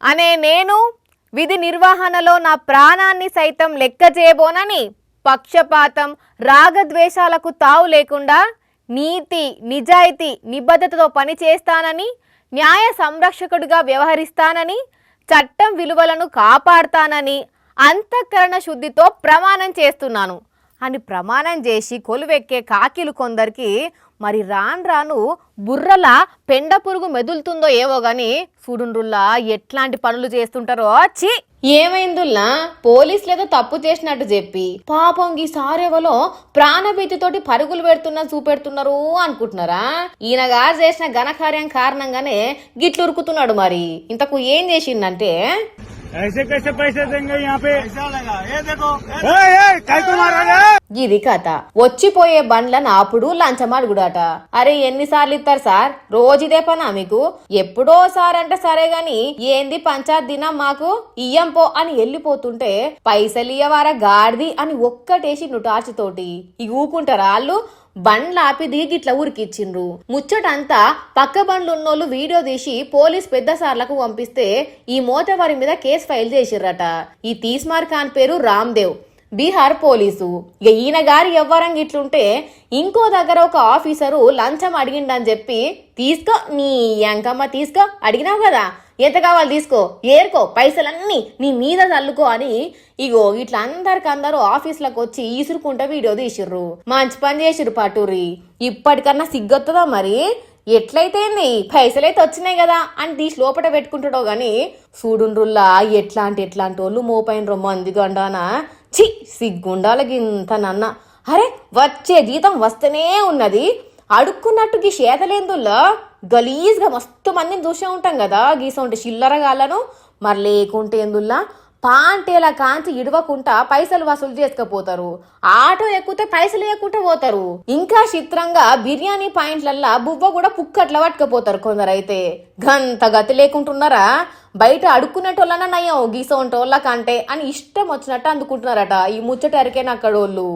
అనే నేను విధి నిర్వహణలో నా ప్రాణాన్ని సైతం లెక్క చేయబోనని పక్షపాతం రాగద్వేషాలకు తావు లేకుండా నీతి నిజాయితీ నిబద్ధతతో పనిచేస్తానని న్యాయ సంరక్షకుడిగా వ్యవహరిస్తానని చట్టం విలువలను కాపాడుతానని అంతఃకరణ శుద్ధితో ప్రమాణం చేస్తున్నాను అని ప్రమాణం చేసి కొలువెక్కే కాకిలు కొందరికి మరి రాను బుర్రల పెండ పురుగు మెదులుతుందో ఏవో గాని చూడుండ్రుల్లా ఎట్లాంటి పనులు చేస్తుంటారో చి ఏమైందుల్లా పోలీసులేదో తప్పు చేసినట్టు చెప్పి పాపం ఈ సారేవలో ప్రాణభీతితోటి పరుగులు పెడుతున్నా చూపెడుతున్నారు అనుకుంటున్నారా? ఈయనగా చేసిన ఘనకార్యం కారణంగానే గిట్లు ఉరుకుతున్నాడు. మరి ఇంతకు ఏం చేసిందంటే ऐसे कैसे पैसे देंगे यहाँ पे? ये देखो ఇది కథ. వచ్చిపోయే బండ్లను ఆపుడు లంచమడుగుడట. అరే ఎన్నిసార్లు ఇస్తారు సార్? రోజుదే పనా మీకు? ఎప్పుడో సార్ అంటే సరే గాని ఏంది పంచాయత్ దినం మాకు ఇయ్యం పో అని వెళ్ళిపోతుంటే పైసలు ఇయ్యవారా గాడిది అని ఒక్కటేసి నుటార్చితోటి ఇక ఊకుంటారా వాళ్ళు? బండ్లాపి దిగిట్ల ఊరికిచ్చిండ్రు. ముచ్చటంతా పక్క బండ్లున్నోళ్ళు వీడియో తీసి పోలీస్ పెద్ద సార్లకు పంపిస్తే ఈ మోతవారి మీద కేసు ఫైల్ చేసిర్రట. ఈ తీస్మార్ ఖాన్ పేరు రామ్దేవ్, బీహార్ పోలీసు. ఇక ఈయన గారి ఎవ్వరంగా ఇట్లుంటే ఇంకో దగ్గర ఒక ఆఫీసరు లంచం అడిగిండని చెప్పి తీసుకో నీ ఎంకమ్మ తీసుకో, అడిగినావు కదా ఎంత కావాలి తీసుకో, ఏరుకో, పైసలన్నీ నీ మీద చల్లుకో అని ఇగో ఇట్లా అందరికందరూ ఆఫీసులకు వచ్చి ఈసురుకుంటా వీడియో తీసిర్రు. మంచి పని చేసిర్రు పటూరి. ఇప్పటికన్నా సిగ్గొత్తదా మరి? ఎట్లయితే పైసలైతే వచ్చినాయి కదా అని తీసి లోపల పెట్టుకుంటాడో గాని చూడుండ్రుల్లా ఎట్లాంటి వాళ్ళు మోపైనరో మంది గండానా. చి సిగ్గుండాలకి ఇంత నన్న. అరే వచ్చే జీతం వస్తేనే ఉన్నది, అడుక్కున్నట్టు గీ చేతలేందుల్లా గలీజ్గా మస్తు మందిని చూసే ఉంటాం కదా గీసంటే చిల్లరగాళ్ళను. మరి లేకుంటే ఎందుల్లా పాంటేలా కాంచి ఇడవకుండా పైసలు వసూలు చేసుకపోతారు. ఆటో ఎక్కుతే పైసలు ఎక్కుంటే పోతారు. ఇంకా చిత్రంగా బిర్యానీ పాయింట్లల్లా బువ్వ కూడా పుక్కట్ల పట్టుకపోతారు కొందరైతే. గంత గతి లేకుంటున్నారా? బయట అడుక్కునేటోళ్ళన్నా నయ్యం గీసంటోళ్ళ కంటే అని ఇష్టం వచ్చినట్టు అందుకుంటున్నారట ఈ ముచ్చట అరికేనా అక్కడోళ్ళు.